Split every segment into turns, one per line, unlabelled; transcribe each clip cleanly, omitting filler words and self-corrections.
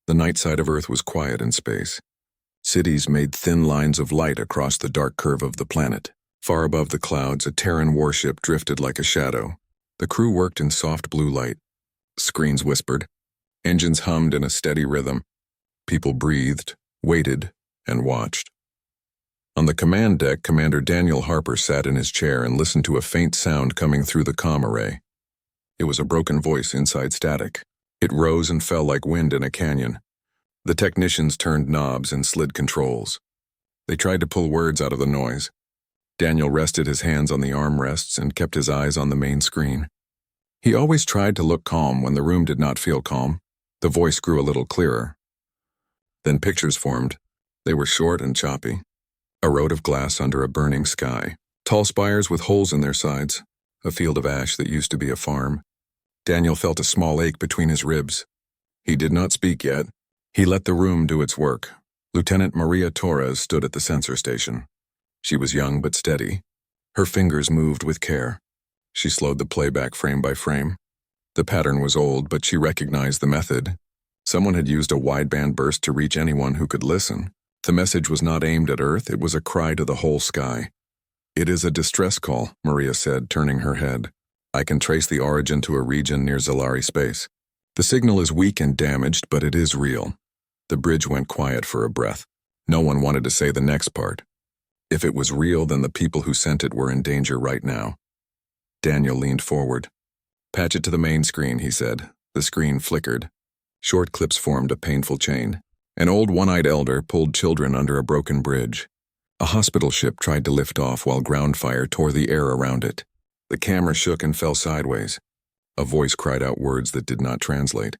The night side of Earth was quiet in space. Cities made thin lines of light across the dark curve of the planet. Far above the clouds, a Terran warship drifted like a shadow. The crew worked in soft blue light. Screens whispered. Engines hummed in a steady rhythm. People breathed, waited, and watched. On the command deck, Commander Daniel Harper sat in his chair and listened to a faint sound coming through the comm array. It was a broken voice inside static. It rose and fell like wind in a canyon. The technicians turned knobs and slid controls. They tried to pull words out of the noise. Daniel rested his hands on the armrests and kept his eyes on the main screen. He always tried to look calm when the room did not feel calm. The voice grew a little clearer. Then pictures formed. They were short and choppy. A road of glass under a burning sky. Tall spires with holes in their sides. A field of ash that used to be a farm. Daniel felt a small ache between his ribs. He did not speak yet. He let the room do its work. Lieutenant Maria Torres stood at the sensor station. She was young but steady. Her fingers moved with care. She slowed the playback frame by frame. The pattern was old, but she recognized the method. Someone had used a wideband burst to reach anyone who could listen. The message was not aimed at Earth, it was a cry to the whole sky. "It is a distress call," Maria said, turning her head. "I can trace the origin to a region near Zalari space. The signal is weak and damaged, but it is real." The bridge went quiet for a breath. No one wanted to say the next part. If it was real, then the people who sent it were in danger right now. Daniel leaned forward. "Patch it to the main screen," he said. The screen flickered. Short clips formed a painful chain. An old one-eyed elder pulled children under a broken bridge. A hospital ship tried to lift off while ground fire tore the air around it. The camera shook and fell sideways. A voice cried out words that did not translate.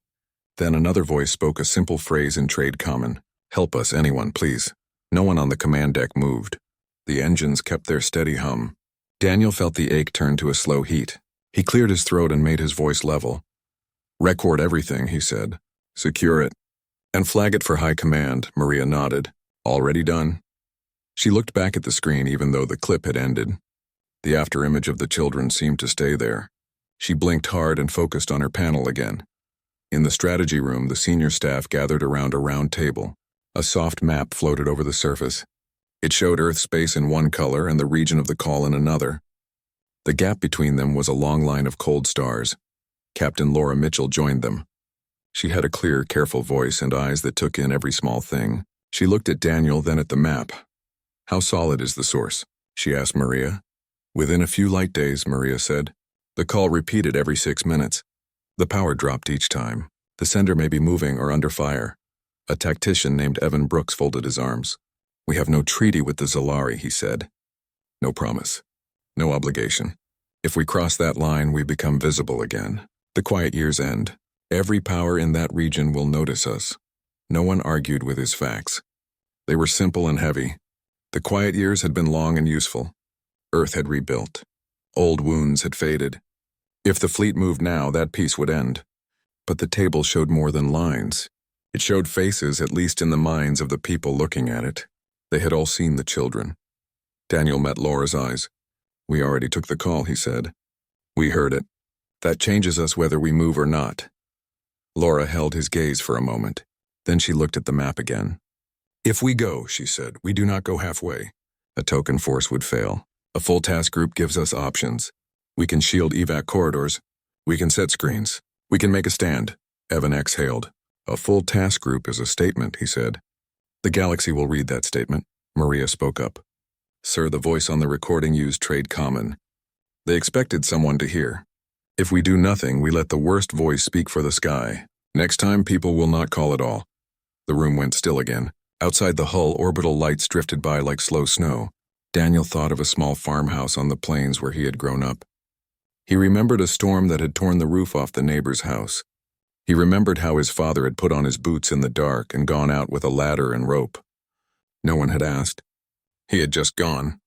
Then another voice spoke a simple phrase in trade common. "Help us, anyone, please." No one on the command deck moved. The engines kept their steady hum. Daniel felt the ache turn to a slow heat. He cleared his throat and made his voice level. "Record everything," he said. "Secure it. And flag it for high command." Maria nodded. "Already done." She looked back at the screen even though the clip had ended. The afterimage of the children seemed to stay there. She blinked hard and focused on her panel again. In the strategy room, the senior staff gathered around a round table. A soft map floated over the surface. It showed Earth space in one color and the region of the call in another. The gap between them was a long line of cold stars. Captain Laura Mitchell joined them. She had a clear, careful voice and eyes that took in every small thing. She looked at Daniel, then at the map. "How solid is the source?" she asked Maria. "Within a few light days," Maria said. The call repeated every 6 minutes. The power dropped each time. The sender may be moving or under fire. A tactician named Evan Brooks folded his arms. "We have no treaty with the Zalari," he said. "No promise. No obligation. If we cross that line, we become visible again. The quiet years end. Every power in that region will notice us." No one argued with his facts. They were simple and heavy. The quiet years had been long and useful. Earth had rebuilt. Old wounds had faded. If the fleet moved now, that peace would end. But the table showed more than lines. It showed faces, at least in the minds of the people looking at it. They had all seen the children. Daniel met Laura's eyes. "We already took the call," he said. "We heard it. That changes us whether we move or not." Laura held his gaze for a moment. Then she looked at the map again. "If we go," she said, "we do not go halfway. A token force would fail. A full task group gives us options. We can shield evac corridors. We can set screens. We can make a stand." Evan exhaled. "A full task group is a statement," he said. "The galaxy will read that statement." Maria spoke up. "Sir, the voice on the recording used trade common. They expected someone to hear. If we do nothing, we let the worst voice speak for the sky. Next time, people will not call at all." The room went still again. Outside the hull, orbital lights drifted by like slow snow. Daniel thought of a small farmhouse on the plains where he had grown up. He remembered a storm that had torn the roof off the neighbor's house. He remembered how his father had put on his boots in the dark and gone out with a ladder and rope. No one had asked. He had just gone.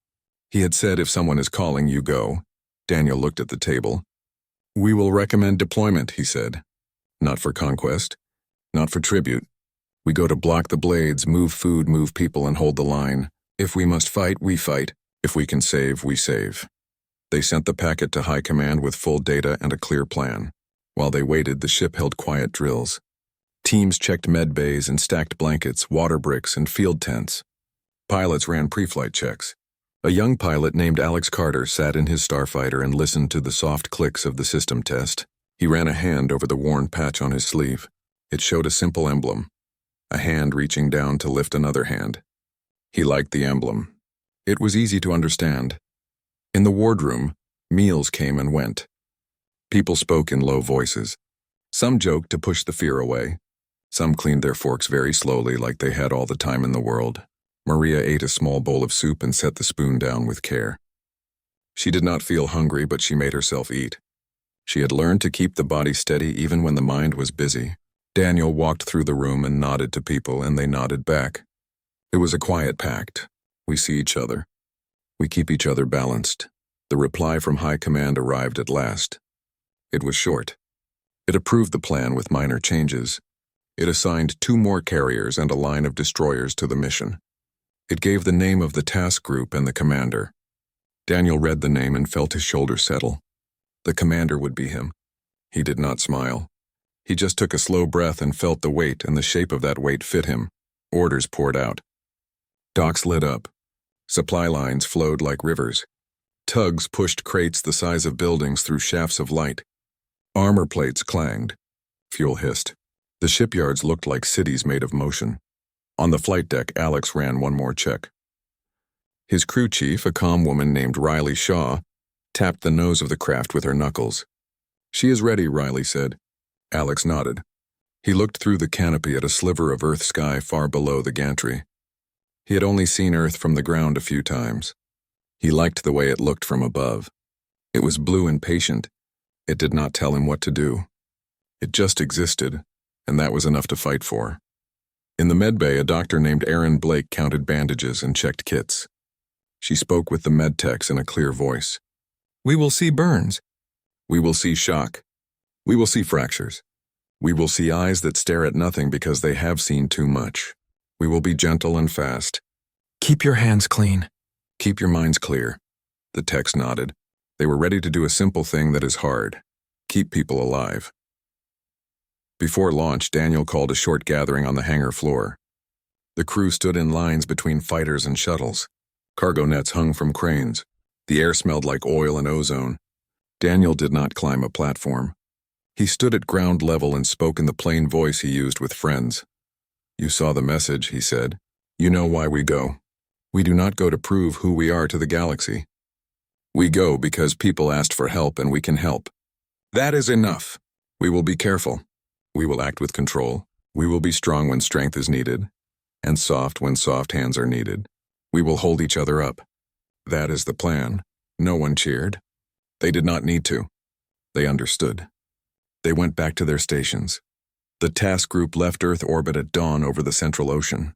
He had said, "If someone is calling, you go." Daniel looked at the table. "We will recommend deployment," he said. "Not for conquest. Not for tribute. We go to block the blades, move food, move people, and hold the line. If we must fight, we fight. If we can save, we save." They sent the packet to High Command with full data and a clear plan. While they waited, the ship held quiet drills. Teams checked med bays and stacked blankets, water bricks, and field tents. Pilots ran pre-flight checks. A young pilot named Alex Carter sat in his starfighter and listened to the soft clicks of the system test. He ran a hand over the worn patch on his sleeve. It showed a simple emblem, a hand reaching down to lift another hand. He liked the emblem. It was easy to understand. In the wardroom, meals came and went. People spoke in low voices. Some joked to push the fear away. Some cleaned their forks very slowly like they had all the time in the world. Maria ate a small bowl of soup and set the spoon down with care. She did not feel hungry, but she made herself eat. She had learned to keep the body steady even when the mind was busy. Daniel walked through the room and nodded to people, and they nodded back. It was a quiet pact. We see each other. We keep each other balanced. The reply from High Command arrived at last. It was short. It approved the plan with minor changes. It assigned 2 more carriers and a line of destroyers to the mission. It gave the name of the task group and the commander. Daniel read the name and felt his shoulders settle. The commander would be him. He did not smile. He just took a slow breath and felt the weight, and the shape of that weight fit him. Orders poured out. Docks lit up. Supply lines flowed like rivers. Tugs pushed crates the size of buildings through shafts of light. Armor plates clanged. Fuel hissed. The shipyards looked like cities made of motion. On the flight deck, Alex ran one more check. His crew chief, a calm woman named Riley Shaw, tapped the nose of the craft with her knuckles. "She is ready," Riley said. Alex nodded. He looked through the canopy at a sliver of Earth sky far below the gantry. He had only seen Earth from the ground a few times. He liked the way it looked from above. It was blue and patient. It did not tell him what to do. It just existed, and that was enough to fight for. In the medbay, a doctor named Erin Blake counted bandages and checked kits. She spoke with the med techs in a clear voice. "We will see burns. We will see shock. We will see fractures. We will see eyes that stare at nothing because they have seen too much. We will be gentle and fast. Keep your hands clean. Keep your minds clear." The techs nodded. They were ready to do a simple thing that is hard. Keep people alive. Before launch, Daniel called a short gathering on the hangar floor. The crew stood in lines between fighters and shuttles. Cargo nets hung from cranes. The air smelled like oil and ozone. Daniel did not climb a platform. He stood at ground level and spoke in the plain voice he used with friends. "You saw the message," he said. "You know why we go. We do not go to prove who we are to the galaxy. We go because people asked for help and we can help. That is enough. We will be careful. We will act with control. We will be strong when strength is needed, and soft when soft hands are needed. We will hold each other up. That is the plan." No one cheered. They did not need to. They understood. They went back to their stations. The task group left Earth orbit at dawn over the Central Ocean.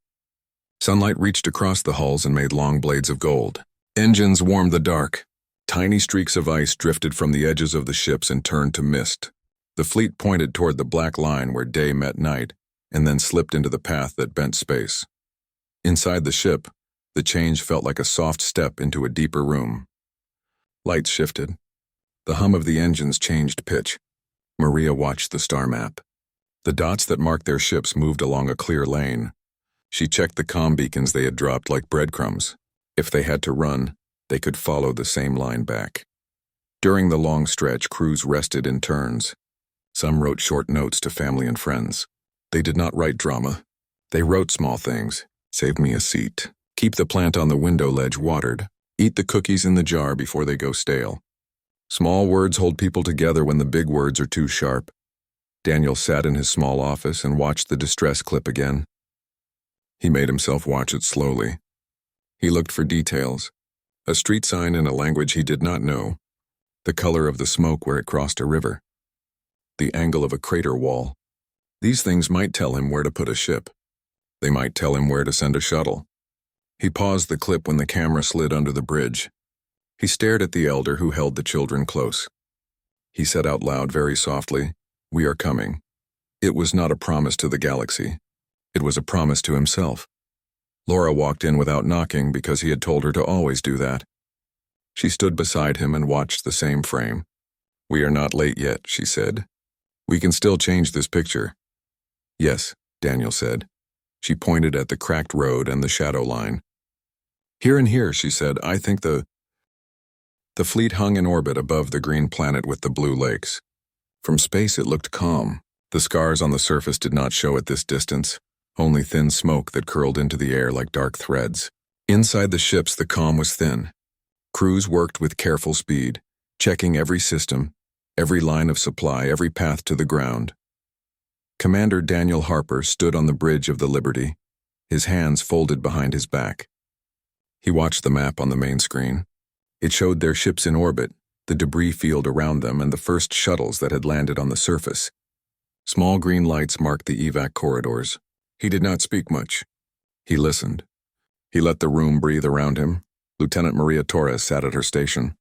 Sunlight reached across the hulls and made long blades of gold. Engines warmed the dark. Tiny streaks of ice drifted from the edges of the ships and turned to mist. The fleet pointed toward the black line where day met night, and then slipped into the path that bent space. Inside the ship, the change felt like a soft step into a deeper room. Lights shifted. The hum of the engines changed pitch. Maria watched the star map. The dots that marked their ships moved along a clear lane. She checked the comm beacons they had dropped like breadcrumbs. If they had to run, they could follow the same line back. During the long stretch, crews rested in turns. Some wrote short notes to family and friends. They did not write drama. They wrote small things. "Save me a seat. Keep the plant on the window ledge watered. Eat the cookies in the jar before they go stale." Small words hold people together when the big words are too sharp. Daniel sat in his small office and watched the distress clip again. He made himself watch it slowly. He looked for details. A street sign in a language he did not know. The color of the smoke where it crossed a river. The angle of a crater wall. These things might tell him where to put a ship. They might tell him where to send a shuttle. He paused the clip when the camera slid under the bridge. He stared at the elder who held the children close. He said out loud very softly, "We are coming." It was not a promise to the galaxy. It was a promise to himself. Laura walked in without knocking because he had told her to always do that. She stood beside him and watched the same frame. "We are not late yet," she said. "We can still change this picture." Yes, Daniel said. She pointed at the cracked road and the shadow line. Here and here, she said, I think the fleet hung in orbit above the green planet with the blue lakes. From space it looked calm. The scars on the surface did not show at this distance, only thin smoke that curled into the air like dark threads. Inside the ships the calm was thin. Crews worked with careful speed, checking every system, every line of supply, every path to the ground. Commander Daniel Harper stood on the bridge of the Liberty, his hands folded behind his back. He watched the map on the main screen. It showed their ships in orbit, the debris field around them, and the first shuttles that had landed on the surface. Small green lights marked the evac corridors. He did not speak much. He listened. He let the room breathe around him. Lieutenant Maria Torres sat at her station.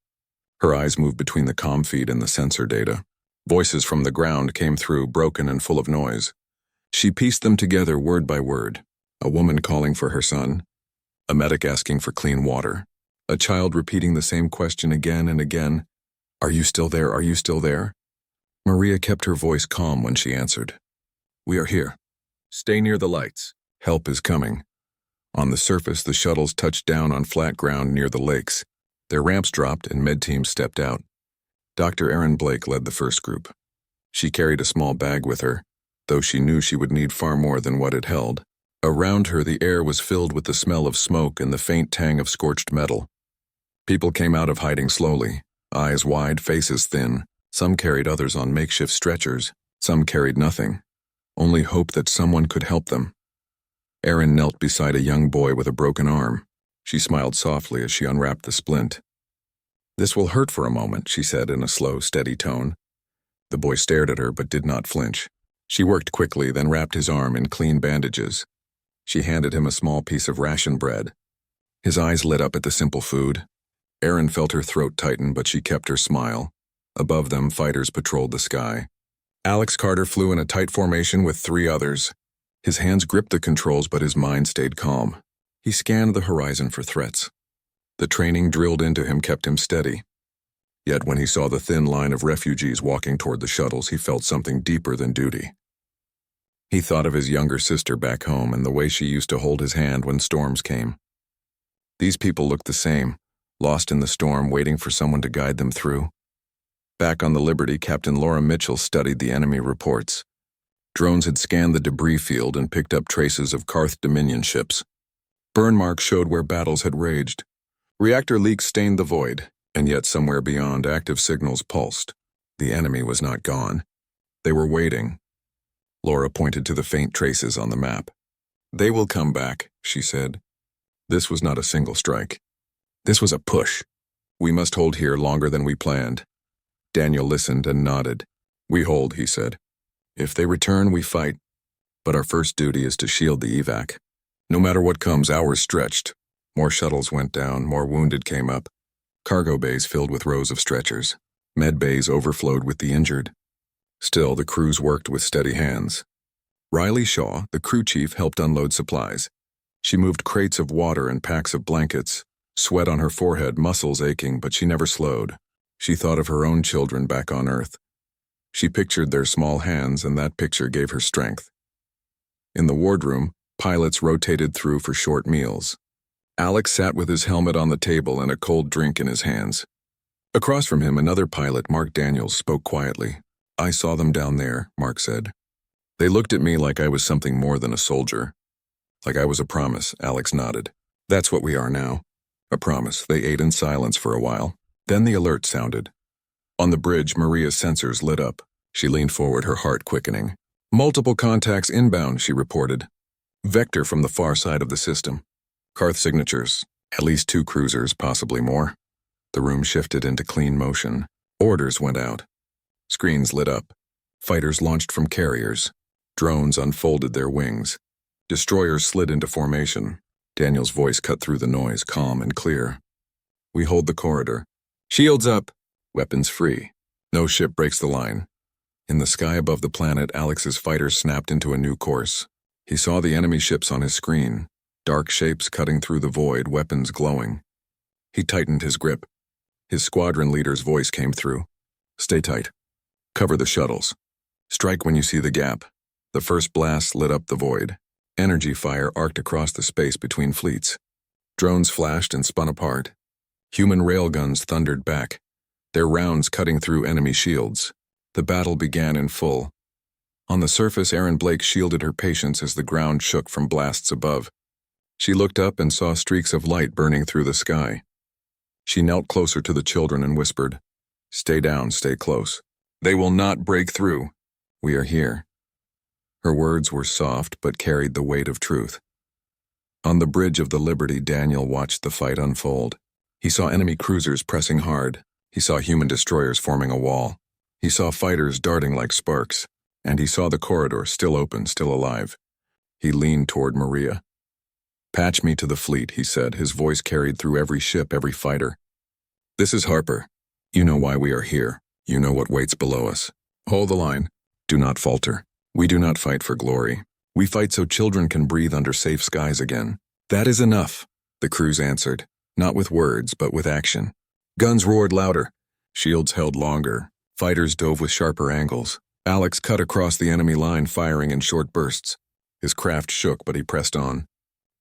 Her eyes moved between the comm feed and the sensor data. Voices from the ground came through, broken and full of noise. She pieced them together word by word. A woman calling for her son. A medic asking for clean water. A child repeating the same question again and again. Are you still there? Are you still there? Maria kept her voice calm when she answered. We are here. Stay near the lights. Help is coming. On the surface, the shuttles touched down on flat ground near the lakes. Their ramps dropped and med teams stepped out. Dr. Erin Blake led the first group. She carried a small bag with her, though she knew she would need far more than what it held. Around her, the air was filled with the smell of smoke and the faint tang of scorched metal. People came out of hiding slowly, eyes wide, faces thin. Some carried others on makeshift stretchers. Some carried nothing, only hope that someone could help them. Erin knelt beside a young boy with a broken arm. She smiled softly as she unwrapped the splint. This will hurt for a moment, she said in a slow, steady tone. The boy stared at her but did not flinch. She worked quickly, then wrapped his arm in clean bandages. She handed him a small piece of ration bread. His eyes lit up at the simple food. Erin felt her throat tighten, but she kept her smile. Above them, fighters patrolled the sky. Alex Carter flew in a tight formation with 3 others. His hands gripped the controls, but his mind stayed calm. He scanned the horizon for threats. The training drilled into him kept him steady. Yet when he saw the thin line of refugees walking toward the shuttles, he felt something deeper than duty. He thought of his younger sister back home and the way she used to hold his hand when storms came. These people looked the same, lost in the storm, waiting for someone to guide them through. Back on the Liberty, Captain Laura Mitchell studied the enemy reports. Drones had scanned the debris field and picked up traces of Karth Dominion ships. Burn marks showed where battles had raged. Reactor leaks stained the void, and yet somewhere beyond, active signals pulsed. The enemy was not gone. They were waiting. Laura pointed to the faint traces on the map. They will come back, she said. This was not a single strike. This was a push. We must hold here longer than we planned. Daniel listened and nodded. We hold, he said. If they return, we fight. But our first duty is to shield the evac. No matter what comes, hours stretched. More shuttles went down, more wounded came up. Cargo bays filled with rows of stretchers. Med bays overflowed with the injured. Still, the crews worked with steady hands. Riley Shaw, the crew chief, helped unload supplies. She moved crates of water and packs of blankets, sweat on her forehead, muscles aching, but she never slowed. She thought of her own children back on Earth. She pictured their small hands, and that picture gave her strength. In the wardroom, pilots rotated through for short meals. Alex sat with his helmet on the table and a cold drink in his hands. Across from him, another pilot, Mark Daniels, spoke quietly. I saw them down there, Mark said. They looked at me like I was something more than a soldier. Like I was a promise, Alex nodded. That's what we are now. A promise. They ate in silence for a while. Then the alert sounded. On the bridge, Maria's sensors lit up. She leaned forward, her heart quickening. Multiple contacts inbound, she reported. Vector from the far side of the system. Karth signatures. At least 2 cruisers, possibly more. The room shifted into clean motion. Orders went out. Screens lit up. Fighters launched from carriers. Drones unfolded their wings. Destroyers slid into formation. Daniel's voice cut through the noise, calm and clear. We hold the corridor. Shields up. Weapons free. No ship breaks the line. In the sky above the planet, Alex's fighters snapped into a new course. He saw the enemy ships on his screen, dark shapes cutting through the void, weapons glowing. He tightened his grip. His squadron leader's voice came through. Stay tight. Cover the shuttles. Strike when you see the gap. The first blast lit up the void. Energy fire arced across the space between fleets. Drones flashed and spun apart. Human railguns thundered back, their rounds cutting through enemy shields. The battle began in full. On the surface, Erin Blake shielded her patience as the ground shook from blasts above. She looked up and saw streaks of light burning through the sky. She knelt closer to the children and whispered, "Stay down, stay close. They will not break through. We are here." Her words were soft but carried the weight of truth. On the bridge of the Liberty, Daniel watched the fight unfold. He saw enemy cruisers pressing hard. He saw human destroyers forming a wall. He saw fighters darting like sparks. And he saw the corridor still open, still alive. He leaned toward Maria. "Patch me to the fleet," he said, his voice carried through every ship, every fighter. "This is Harper. You know why we are here. You know what waits below us. Hold the line. Do not falter. We do not fight for glory. We fight so children can breathe under safe skies again." "That is enough," the crews answered, not with words, but with action. Guns roared louder. Shields held longer. Fighters dove with sharper angles. Alex cut across the enemy line, firing in short bursts. His craft shook, but he pressed on.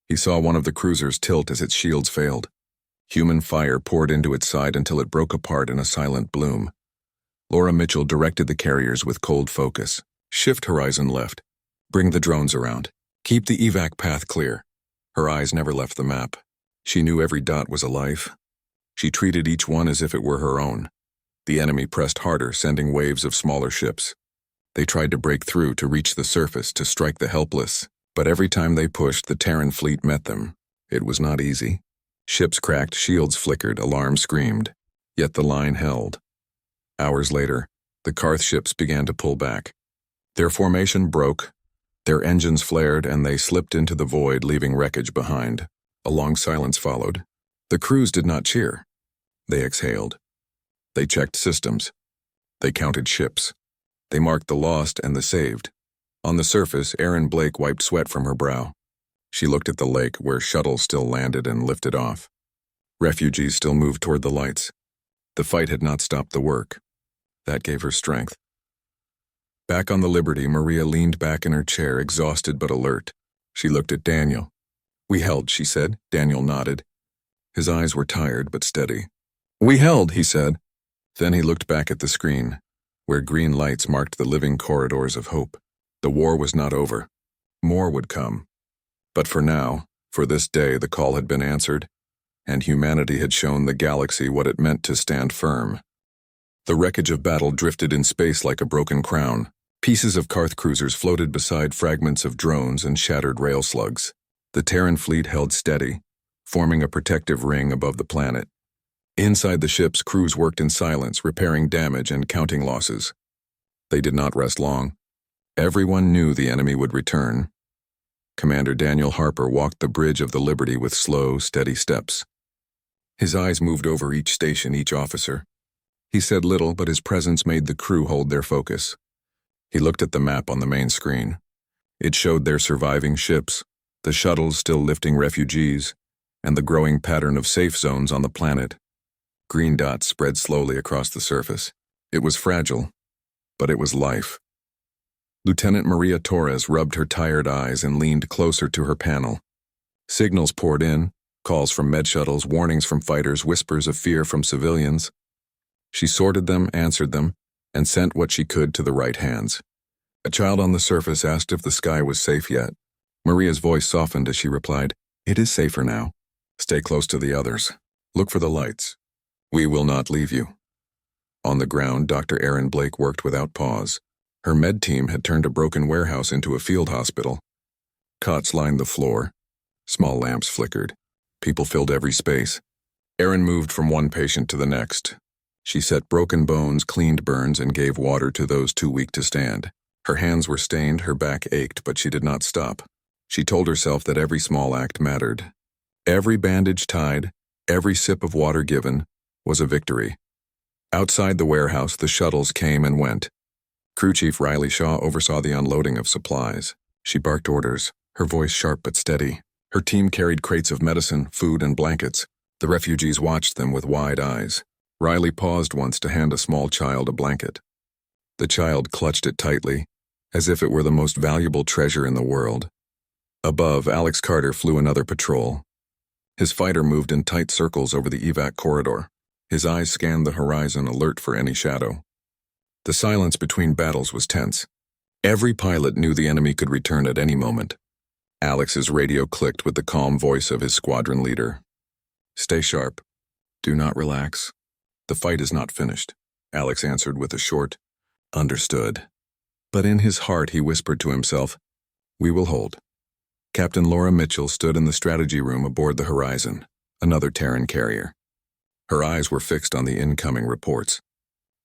He saw one of the cruisers tilt as its shields failed. Human fire poured into its side until it broke apart in a silent bloom. Laura Mitchell directed the carriers with cold focus. "Shift horizon left. Bring the drones around. Keep the evac path clear." Her eyes never left the map. She knew every dot was a life. She treated each one as if it were her own. The enemy pressed harder, sending waves of smaller ships. They tried to break through, to reach the surface, to strike the helpless. But every time they pushed, the Terran fleet met them. It was not easy. Ships cracked, shields flickered, alarms screamed. Yet the line held. Hours later, the Karth ships began to pull back. Their formation broke, their engines flared, and they slipped into the void, leaving wreckage behind. A long silence followed. The crews did not cheer. They exhaled. They checked systems. They counted ships. They marked the lost and the saved. On the surface, Erin Blake wiped sweat from her brow. She looked at the lake, where shuttles still landed and lifted off. Refugees still moved toward the lights. The fight had not stopped the work. That gave her strength. Back on the Liberty, Maria leaned back in her chair, exhausted but alert. She looked at Daniel. "We held," she said. Daniel nodded. His eyes were tired but steady. "We held," he said. Then he looked back at the screen, where green lights marked the living corridors of hope. The war was not over. More would come. But for now, for this day, the call had been answered, and humanity had shown the galaxy what it meant to stand firm. The wreckage of battle drifted in space like a broken crown. Pieces of Karth cruisers floated beside fragments of drones and shattered rail slugs. The Terran fleet held steady, forming a protective ring above the planet. Inside the ships, crews worked in silence, repairing damage and counting losses. They did not rest long. Everyone knew the enemy would return. Commander Daniel Harper walked the bridge of the Liberty with slow, steady steps. His eyes moved over each station, each officer. He said little, but his presence made the crew hold their focus. He looked at the map on the main screen. It showed their surviving ships, the shuttles still lifting refugees, and the growing pattern of safe zones on the planet. Green dots spread slowly across the surface. It was fragile, but it was life. Lieutenant Maria Torres rubbed her tired eyes and leaned closer to her panel. Signals poured in, calls from med shuttles, warnings from fighters, whispers of fear from civilians. She sorted them, answered them, and sent what she could to the right hands. A child on the surface asked if the sky was safe yet. Maria's voice softened as she replied, "It is safer now. Stay close to the others. Look for the lights. We will not leave you." On the ground, Dr. Erin Blake worked without pause. Her med team had turned a broken warehouse into a field hospital. Cots lined the floor. Small lamps flickered. People filled every space. Erin moved from one patient to the next. She set broken bones, cleaned burns, and gave water to those too weak to stand. Her hands were stained, her back ached, but she did not stop. She told herself that every small act mattered. Every bandage tied, every sip of water given, was a victory. Outside the warehouse, the shuttles came and went. Crew Chief Riley Shaw oversaw the unloading of supplies. She barked orders, her voice sharp but steady. Her team carried crates of medicine, food, and blankets. The refugees watched them with wide eyes. Riley paused once to hand a small child a blanket. The child clutched it tightly, as if it were the most valuable treasure in the world. Above, Alex Carter flew another patrol. His fighter moved in tight circles over the evac corridor. His eyes scanned the horizon, alert for any shadow. The silence between battles was tense. Every pilot knew the enemy could return at any moment. Alex's radio clicked with the calm voice of his squadron leader. "Stay sharp. Do not relax. The fight is not finished," Alex answered with a short, "Understood." But in his heart he whispered to himself, "We will hold." Captain Laura Mitchell stood in the strategy room aboard the Horizon, another Terran carrier. Her eyes were fixed on the incoming reports.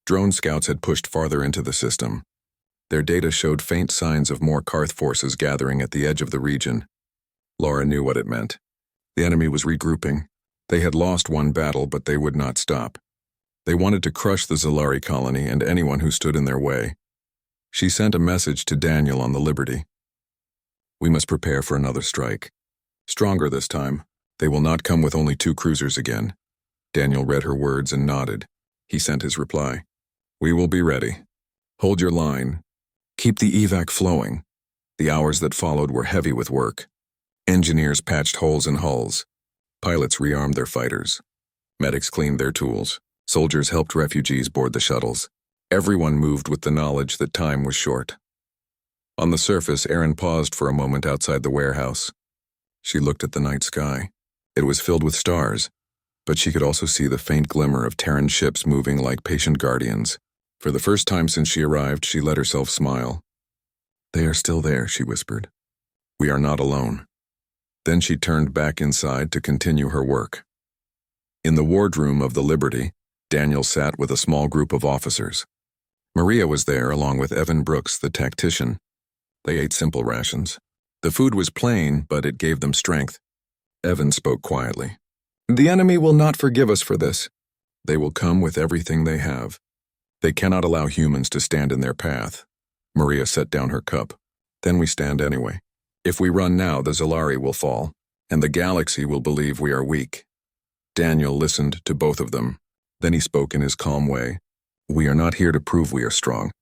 Drone scouts had pushed farther into the system. Their data showed faint signs of more Karth forces gathering at the edge of the region. Laura knew what it meant. The enemy was regrouping. They had lost one battle, but they would not stop. They wanted to crush the Zalari colony and anyone who stood in their way. She sent a message to Daniel on the Liberty. "We must prepare for another strike. Stronger this time. They will not come with only 2 cruisers again." Daniel read her words and nodded. He sent his reply. "We will be ready. Hold your line. Keep the evac flowing." The hours that followed were heavy with work. Engineers patched holes in hulls. Pilots rearmed their fighters. Medics cleaned their tools. Soldiers helped refugees board the shuttles. Everyone moved with the knowledge that time was short. On the surface, Erin paused for a moment outside the warehouse. She looked at the night sky. It was filled with stars, but she could also see the faint glimmer of Terran ships moving like patient guardians. For the first time since she arrived, she let herself smile. "They are still there," she whispered. "We are not alone." Then she turned back inside to continue her work. In the wardroom of the Liberty, Daniel sat with a small group of officers. Maria was there along with Evan Brooks, the tactician. They ate simple rations. The food was plain, but it gave them strength. Evan spoke quietly. "The enemy will not forgive us for this. They will come with everything they have. They cannot allow humans to stand in their path." Maria set down her cup. "Then we stand anyway. If we run now, the Zalari will fall, and the galaxy will believe we are weak." Daniel listened to both of them. Then he spoke in his calm way. "We are not here to prove we are strong.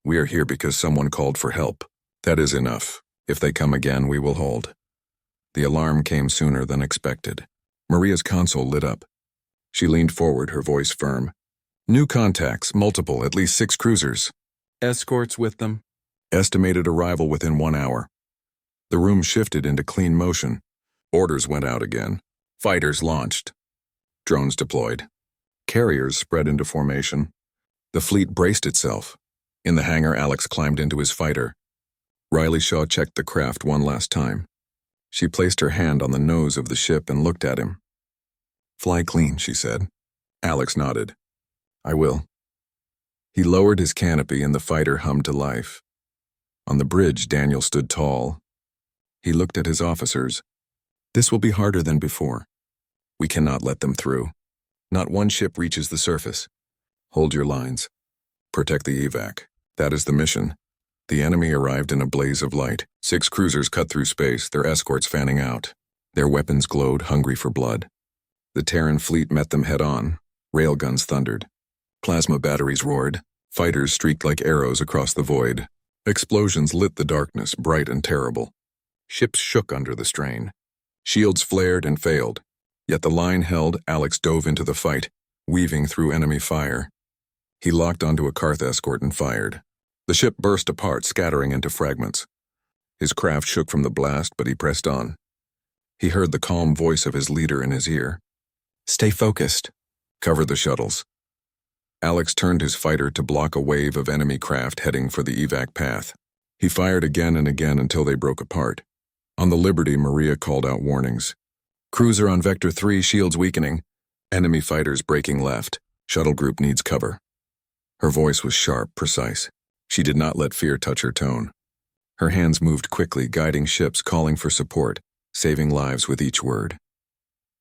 We are here because someone called for help. That is enough. If they come again, we will hold." The alarm came sooner than expected. Maria's console lit up. She leaned forward, her voice firm. "New contacts, multiple, at least 6 cruisers. Escorts with them. Estimated arrival within 1 hour." The room shifted into clean motion. Orders went out again. Fighters launched. Drones deployed. Carriers spread into formation. The fleet braced itself. In the hangar, Alex climbed into his fighter. Riley Shaw checked the craft one last time. She placed her hand on the nose of the ship and looked at him. "Fly clean," she said. Alex nodded. "I will." He lowered his canopy and the fighter hummed to life. On the bridge, Daniel stood tall. He looked at his officers. "This will be harder than before. We cannot let them through. Not one ship reaches the surface. Hold your lines. Protect the evac. That is the mission." The enemy arrived in a blaze of light. 6 cruisers cut through space, their escorts fanning out. Their weapons glowed, hungry for blood. The Terran fleet met them head-on. Railguns thundered. Plasma batteries roared. Fighters streaked like arrows across the void. Explosions lit the darkness, bright and terrible. Ships shook under the strain. Shields flared and failed. Yet the line held. Alex dove into the fight, weaving through enemy fire. He locked onto a Karth escort and fired. The ship burst apart, scattering into fragments. His craft shook from the blast, but he pressed on. He heard the calm voice of his leader in his ear. "Stay focused. Cover the shuttles." Alex turned his fighter to block a wave of enemy craft heading for the evac path. He fired again and again until they broke apart. On the Liberty, Maria called out warnings. "Cruiser on Vector 3, shields weakening. Enemy fighters breaking left. Shuttle group needs cover." Her voice was sharp, precise. She did not let fear touch her tone. Her hands moved quickly, guiding ships, calling for support, saving lives with each word.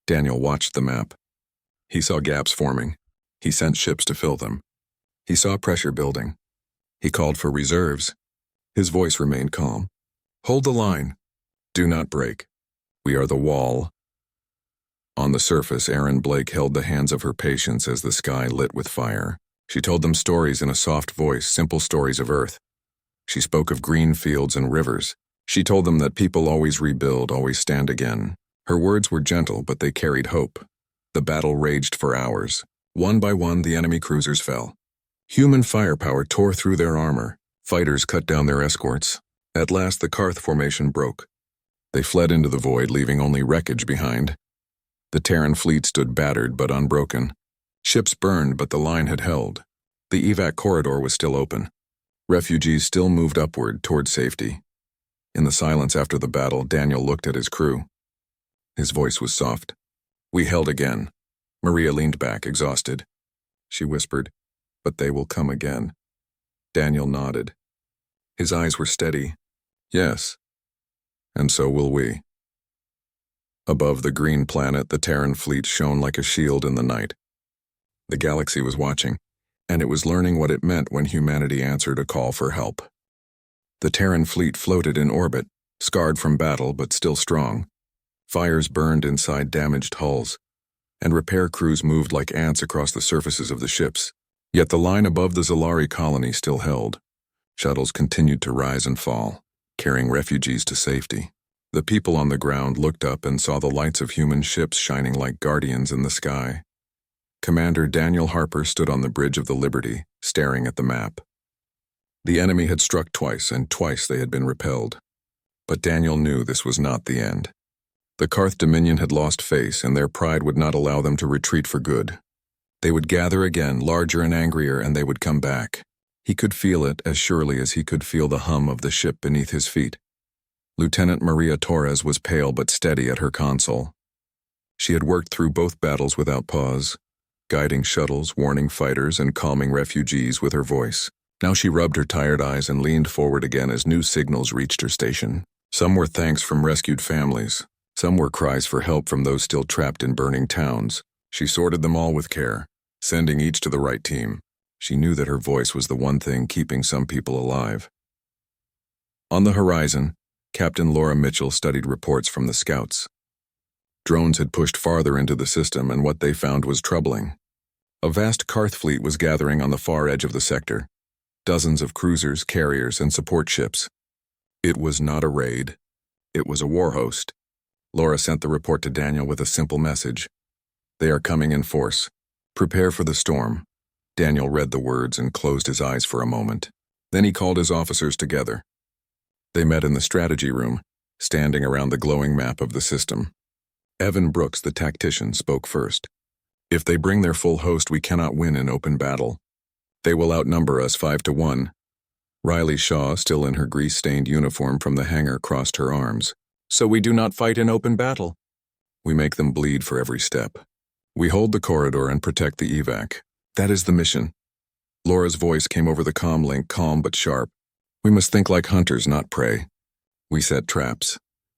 Daniel watched the map. He saw gaps forming. He sent ships to fill them. He saw pressure building. He called for reserves. His voice remained calm. "Hold the line. Do not break. We are the wall." On the surface, Erin Blake held the hands of her patients as the sky lit with fire. She told them stories in a soft voice, simple stories of Earth. She spoke of green fields and rivers. She told them that people always rebuild, always stand again. Her words were gentle, but they carried hope. The battle raged for hours. One by one, the enemy cruisers fell. Human firepower tore through their armor. Fighters cut down their escorts. At last, the Karth formation broke. They fled into the void, leaving only wreckage behind. The Terran fleet stood battered but unbroken. Ships burned, but the line had held. The evac corridor was still open. Refugees still moved upward toward safety. In the silence after the battle, Daniel looked at his crew. His voice was soft. "We held again." Maria leaned back, exhausted. She whispered, "But they will come again." Daniel nodded. His eyes were steady. "Yes. And so will we." Above the green planet, the Terran fleet shone like a shield in the night. The galaxy was watching, and it was learning what it meant when humanity answered a call for help. The Terran fleet floated in orbit, scarred from battle but still strong. Fires burned inside damaged hulls, and repair crews moved like ants across the surfaces of the ships. Yet the line above the Zalari colony still held. Shuttles continued to rise and fall, carrying refugees to safety. The people on the ground looked up and saw the lights of human ships shining like guardians in the sky. Commander Daniel Harper stood on the bridge of the Liberty, staring at the map. The enemy had struck twice, and twice they had been repelled. But Daniel knew this was not the end. The Karth Dominion had lost face, and their pride would not allow them to retreat for good. They would gather again, larger and angrier, and they would come back. He could feel it as surely as he could feel the hum of the ship beneath his feet. Lieutenant Maria Torres was pale but steady at her console. She had worked through both battles without pause, guiding shuttles, warning fighters, and calming refugees with her voice. Now she rubbed her tired eyes and leaned forward again as new signals reached her station. Some were thanks from rescued families. Some were cries for help from those still trapped in burning towns. She sorted them all with care, sending each to the right team. She knew that her voice was the one thing keeping some people alive. On the horizon, Captain Laura Mitchell studied reports from the scouts. Drones had pushed farther into the system, and what they found was troubling. A vast Karth fleet was gathering on the far edge of the sector. Dozens of cruisers, carriers, and support ships. It was not a raid. It was a war host. Laura sent the report to Daniel with a simple message. "They are coming in force. Prepare for the storm." Daniel read the words and closed his eyes for a moment. Then he called his officers together. They met in the strategy room, standing around the glowing map of the system. Evan Brooks, the tactician, spoke first. "If they bring their full host, we cannot win in open battle. They will outnumber us 5-1. Riley Shaw, still in her grease-stained uniform from the hangar, crossed her arms. "So we do not fight in open battle." "We make them bleed for every step. We hold the corridor and protect the evac. That is the mission." Laura's voice came over the comm link, calm but sharp. "We must think like hunters, not prey. We set traps.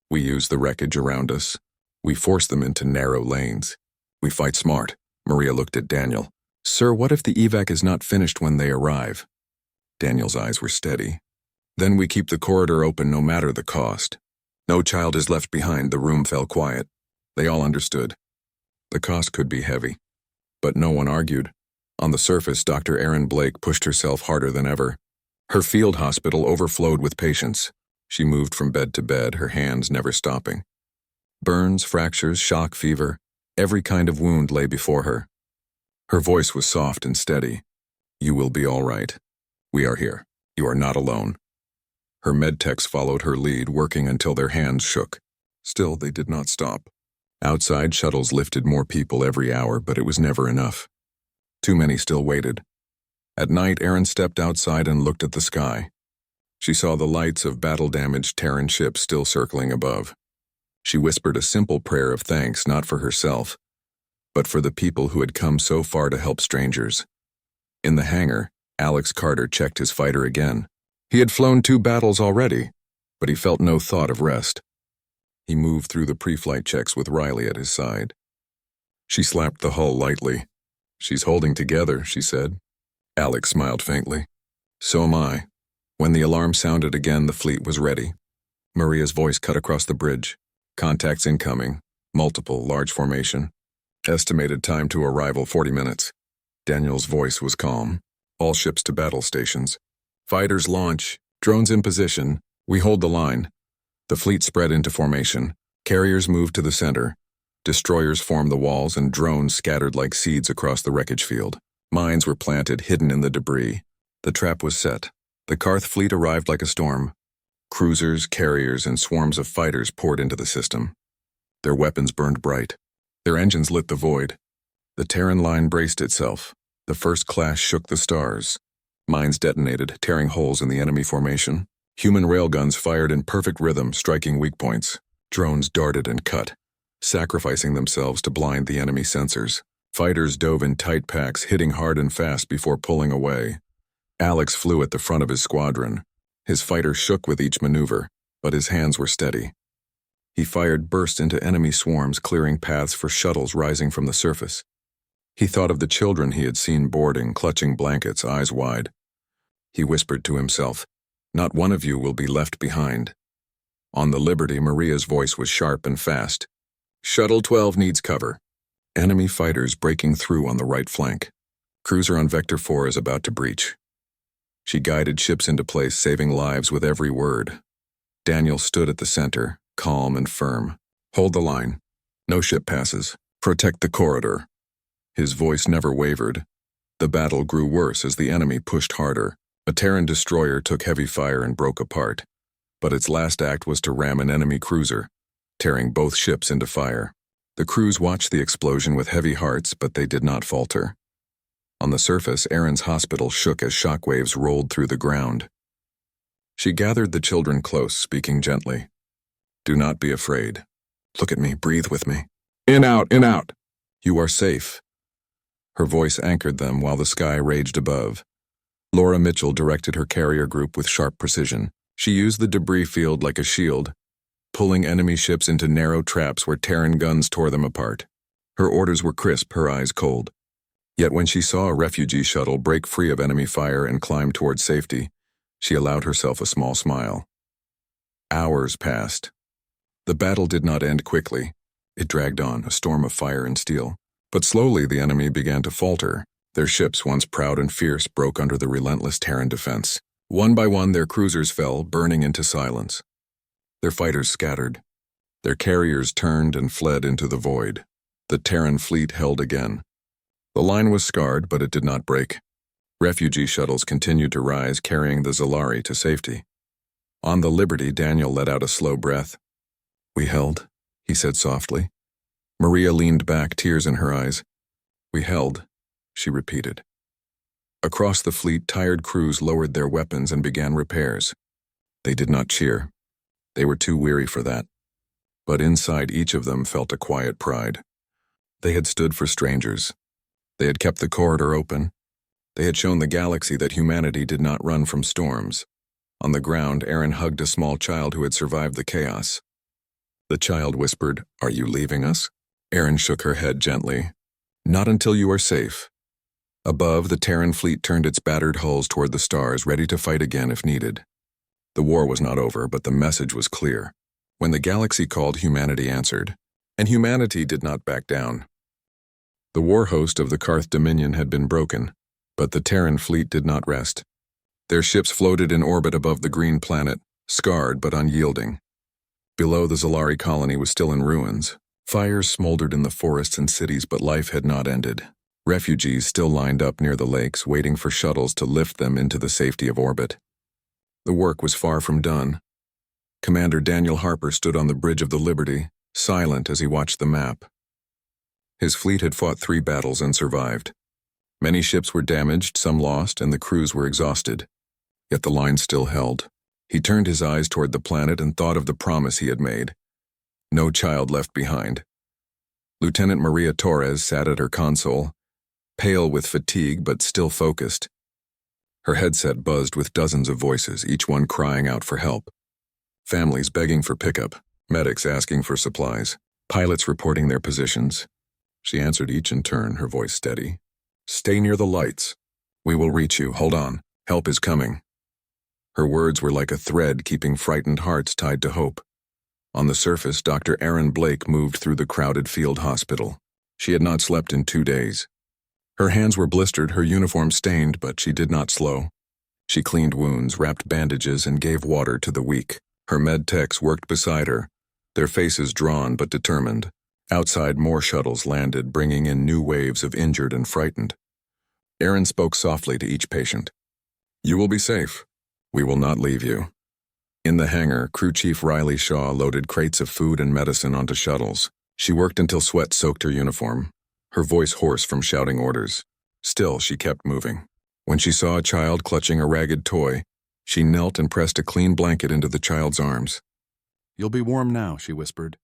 We use the wreckage around us. We force them into narrow lanes. We fight smart." Maria looked at Daniel. "Sir, what if the evac is not finished when they arrive?" Daniel's eyes were steady. "Then we keep the corridor open no matter the cost. No child is left behind." The room fell quiet. They all understood. The cost could be heavy. But no one argued. On the surface, Dr. Erin Blake pushed herself harder than ever. Her field hospital overflowed with patients. She moved from bed to bed, her hands never stopping. Burns, fractures, shock, fever, every kind of wound lay before her. Her voice was soft and steady. "You will be all right. We are here. You are not alone." Her medtechs followed her lead, working until their hands shook. Still, they did not stop. Outside, shuttles lifted more people every hour, but it was never enough. Too many still waited. At night, Erin stepped outside and looked at the sky. She saw the lights of battle-damaged Terran ships still circling above. She whispered a simple prayer of thanks, not for herself, but for the people who had come so far to help strangers. In the hangar, Alex Carter checked his fighter again. He had flown 2 battles already, but he felt no thought of rest. He moved through the pre-flight checks with Riley at his side. She slapped the hull lightly. "She's holding together," she said. Alex smiled faintly. "So am I." When the alarm sounded again, the fleet was ready. Maria's voice cut across the bridge. "Contacts incoming. Multiple, large formation. Estimated time to arrival 40 minutes. Daniel's voice was calm. "All ships to battle stations. Fighters launch. Drones in position. We hold the line. The fleet spread into formation. Carriers moved to the center. Destroyers formed the walls and drones scattered like seeds across the wreckage field. Mines were planted, hidden in the debris. The trap was set. The Karth fleet arrived like a storm. Cruisers, carriers, and swarms of fighters poured into the system. Their weapons burned bright. Their engines lit the void. The Terran line braced itself. The first clash shook the stars. Mines detonated, tearing holes in the enemy formation. Human railguns fired in perfect rhythm, striking weak points. Drones darted and cut, sacrificing themselves to blind the enemy sensors. Fighters dove in tight packs, hitting hard and fast before pulling away. Alex flew at the front of his squadron. His fighter shook with each maneuver, but his hands were steady. He fired bursts into enemy swarms, clearing paths for shuttles rising from the surface. He thought of the children he had seen boarding, clutching blankets, eyes wide. He whispered to himself, "Not one of you will be left behind." On the Liberty, Maria's voice was sharp and fast. "Shuttle 12 needs cover." Enemy fighters breaking through on the right flank. Cruiser on Vector 4 is about to breach. She guided ships into place, saving lives with every word. Daniel stood at the center, calm and firm. "Hold the line. No ship passes. Protect the corridor." His voice never wavered. The battle grew worse as the enemy pushed harder. A Terran destroyer took heavy fire and broke apart, but its last act was to ram an enemy cruiser, tearing both ships into fire. The crews watched the explosion with heavy hearts, but they did not falter. On the surface, Erin's hospital shook as shockwaves rolled through the ground. She gathered the children close, speaking gently. "Do not be afraid. Look at me, breathe with me. In, out, in, out. You are safe." Her voice anchored them while the sky raged above. Laura Mitchell directed her carrier group with sharp precision. She used the debris field like a shield, pulling enemy ships into narrow traps where Terran guns tore them apart. Her orders were crisp, her eyes cold. Yet when she saw a refugee shuttle break free of enemy fire and climb towards safety, she allowed herself a small smile. Hours passed. The battle did not end quickly. It dragged on, a storm of fire and steel. But slowly the enemy began to falter. Their ships, once proud and fierce, broke under the relentless Terran defense. One by one their cruisers fell, burning into silence. Their fighters scattered. Their carriers turned and fled into the void. The Terran fleet held again. The line was scarred, but it did not break. Refugee shuttles continued to rise, carrying the Zalari to safety. On the Liberty, Daniel let out a slow breath. "We held," he said softly. Maria leaned back, tears in her eyes. "We held," she repeated. Across the fleet, tired crews lowered their weapons and began repairs. They did not cheer. They were too weary for that. But inside each of them felt a quiet pride. They had stood for strangers. They had kept the corridor open. They had shown the galaxy that humanity did not run from storms. On the ground, Erin hugged a small child who had survived the chaos. The child whispered, "Are you leaving us?" Erin shook her head gently. "Not until you are safe." Above, the Terran fleet turned its battered hulls toward the stars, ready to fight again if needed. The war was not over, but the message was clear. When the galaxy called, humanity answered. And humanity did not back down. The war host of the Karth Dominion had been broken, but the Terran fleet did not rest. Their ships floated in orbit above the green planet, scarred but unyielding. Below, the Zalari colony was still in ruins. Fires smoldered in the forests and cities, but life had not ended. Refugees still lined up near the lakes, waiting for shuttles to lift them into the safety of orbit. The work was far from done. Commander Daniel Harper stood on the bridge of the Liberty, silent as he watched the map. His fleet had fought 3 battles and survived. Many ships were damaged, some lost, and the crews were exhausted. Yet the line still held. He turned his eyes toward the planet and thought of the promise he had made. No child left behind. Lieutenant Maria Torres sat at her console, pale with fatigue but still focused. Her headset buzzed with dozens of voices, each one crying out for help. Families begging for pickup, medics asking for supplies, pilots reporting their positions. She answered each in turn, her voice steady. "Stay near the lights. We will reach you. Hold on. Help is coming." Her words were like a thread keeping frightened hearts tied to hope. On the surface, Dr. Erin Blake moved through the crowded field hospital. She had not slept in 2 days. Her hands were blistered, her uniform stained, but she did not slow. She cleaned wounds, wrapped bandages, and gave water to the weak. Her med techs worked beside her, their faces drawn but determined. Outside, more shuttles landed, bringing in new waves of injured and frightened. Aaron spoke softly to each patient. "You will be safe. We will not leave you." In the hangar, Crew Chief Riley Shaw loaded crates of food and medicine onto shuttles. She worked until sweat soaked her uniform, her voice hoarse from shouting orders. Still, she kept moving. When she saw a child clutching a ragged toy, she knelt and pressed a clean blanket into the child's arms.
"You'll be warm now," she whispered.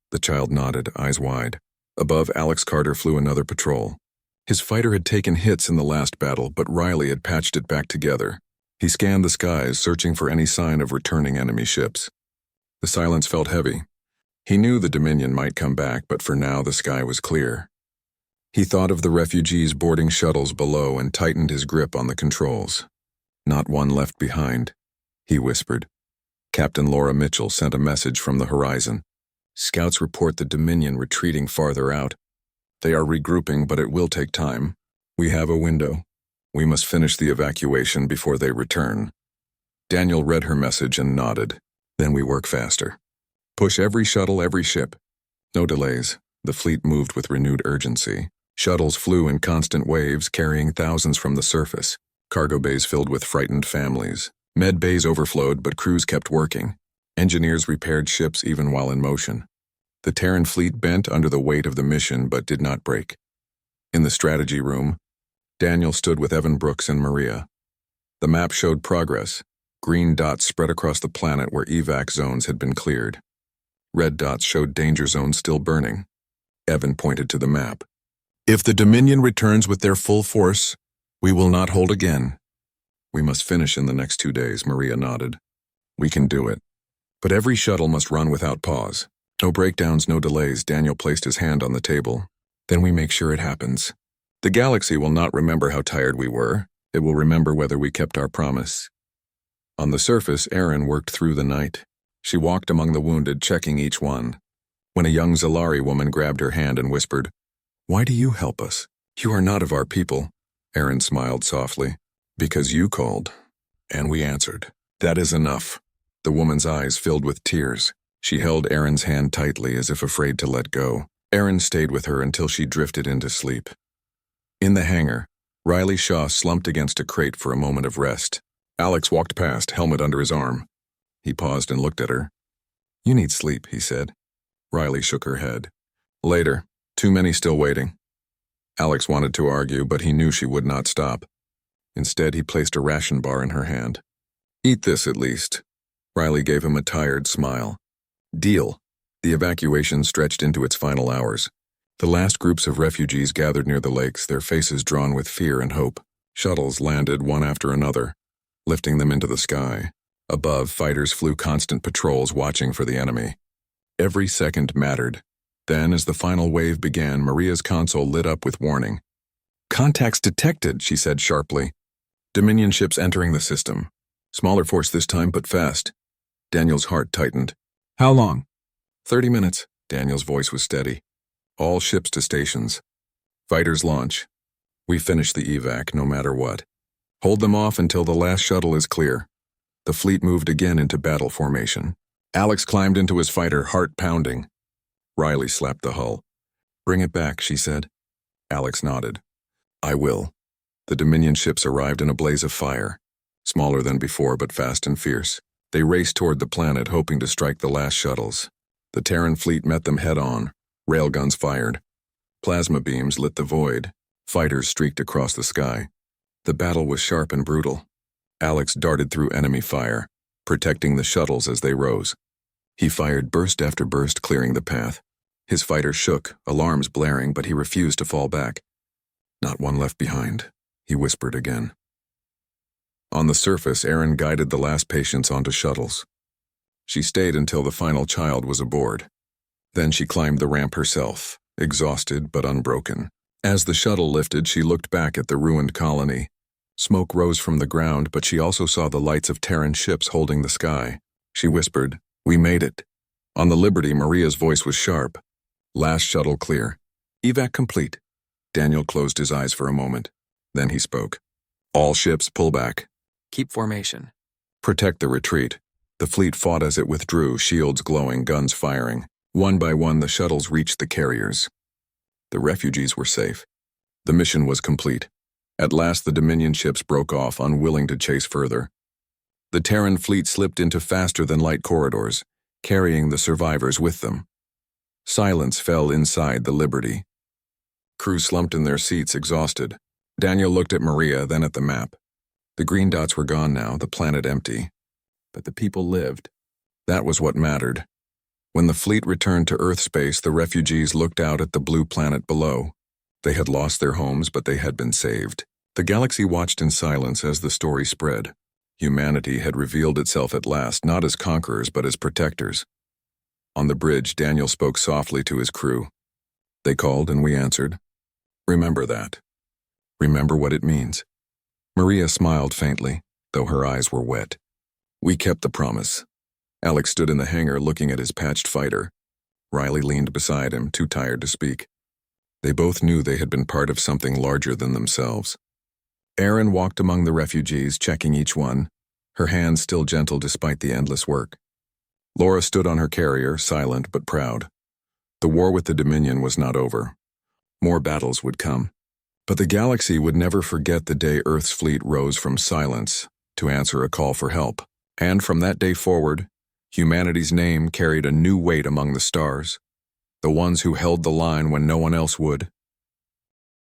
The child nodded, eyes wide. Above, Alex Carter flew another patrol. His fighter had taken hits in the last battle, but Riley had patched it back together. He scanned the skies, searching for any sign of returning enemy ships. The silence felt heavy. He knew the Dominion might come back, but for now the sky was clear. He thought of the refugees boarding shuttles below and tightened his grip on the controls. "Not one left behind," he whispered. Captain Laura Mitchell sent a message from the horizon. "Scouts report the Dominion retreating farther out. They are regrouping, but it will take time. We have a window. We must finish the evacuation before they return." Daniel read her message and nodded. "Then we work faster. Push every shuttle, every ship. No delays." The fleet moved with renewed urgency. Shuttles flew in constant waves, carrying thousands from the surface. Cargo bays filled with frightened families. Med bays overflowed, but crews kept working. Engineers repaired ships even while in motion. The Terran fleet bent under the weight of the mission but did not break. In the strategy room, Daniel stood with Evan Brooks and Maria. The map showed progress. Green dots spread across the planet where evac zones had been cleared. Red dots showed danger zones still burning. Evan pointed to the map. "If the Dominion returns with their full force, we will not hold again." "We must finish in the next 2 days," Maria nodded. "We can do it. But every shuttle must run without pause. No breakdowns, no delays." Daniel placed his hand on the table. "Then we make sure it happens. The galaxy will not remember how tired we were. It will remember whether we kept our promise." On the surface, Erin worked through the night. She walked among the wounded, checking each one. When a young Zalari woman grabbed her hand and whispered, "Why do you help us? You are not of our people." Erin smiled softly. "Because you called, and we answered. That is enough." The woman's eyes filled with tears. She held Erin's hand tightly as if afraid to let go. Erin stayed with her until she drifted into sleep. In the hangar, Riley Shaw slumped against a crate for a moment of rest. Alex walked past, helmet under his arm. He paused and looked at her. "You need sleep," he said. Riley shook her head. "Later. Too many still waiting." Alex wanted to argue, but he knew she would not stop. Instead, he placed a ration bar in her hand. "Eat this at least." Riley gave him a tired smile. "Deal." The evacuation stretched into its final hours. The last groups of refugees gathered near the lakes, their faces drawn with fear and hope. Shuttles landed one after another, lifting them into the sky. Above, fighters flew constant patrols watching for the enemy. Every second mattered. Then, as the final wave began, Maria's console lit up with warning. "Contacts detected," she said sharply. "Dominion ships entering the system. Smaller force this time, but fast." Daniel's heart tightened. "How long?" 30 minutes. Daniel's voice was steady. "All ships to stations. Fighters launch. We finish the evac, no matter what. Hold them off until the last shuttle is clear." The fleet moved again into battle formation. Alex climbed into his fighter, heart pounding. Riley slapped the hull. "Bring it back," she said. Alex nodded. "I will." The Dominion ships arrived in a blaze of fire. Smaller than before, but fast and fierce. They raced toward the planet, hoping to strike the last shuttles. The Terran fleet met them head-on. Railguns fired. Plasma beams lit the void. Fighters streaked across the sky. The battle was sharp and brutal. Alex darted through enemy fire, protecting the shuttles as they rose. He fired burst after burst, clearing the path. His fighter shook, alarms blaring, but he refused to fall back. "Not one left behind," he whispered again. On the surface, Erin guided the last patients onto shuttles. She stayed until the final child was aboard. Then she climbed the ramp herself, exhausted but unbroken. As the shuttle lifted, she looked back at the ruined colony. Smoke rose from the ground, but she also saw the lights of Terran ships holding the sky. She whispered, "We made it." On the Liberty, Maria's voice was sharp. "Last shuttle clear. Evac complete." Daniel closed his eyes for a moment. Then he spoke. "All ships pull back.
Keep formation.
Protect the retreat. The fleet fought as it withdrew, shields glowing, guns firing. One by one, the shuttles reached the carriers. The refugees were safe. The mission was complete. At last, the Dominion ships broke off, unwilling to chase further. The Terran fleet slipped into faster-than-light corridors, carrying the survivors with them. Silence fell inside the Liberty. Crew slumped in their seats, exhausted. Daniel looked at Maria, then at the map. The green dots were gone now, the planet empty. But the people lived. That was what mattered. When the fleet returned to Earth space, the refugees looked out at the blue planet below. They had lost their homes, but they had been saved. The galaxy watched in silence as the story spread. Humanity had revealed itself at last, not as conquerors, but as protectors. On the bridge, Daniel spoke softly to his crew. They called, and we answered. Remember that. Remember what it means. Maria smiled faintly, though her eyes were wet. We kept the promise. Alex stood in the hangar looking at his patched fighter. Riley leaned beside him, too tired to speak. They both knew they had been part of something larger than themselves. Erin walked among the refugees, checking each one, her hands still gentle despite the endless work. Laura stood on her carrier, silent but proud. The war with the Dominion was not over. More battles would come. But the galaxy would never forget the day Earth's fleet rose from silence to answer a call for help. And from that day forward, humanity's name carried a new weight among the stars. The ones who held the line when no one else would,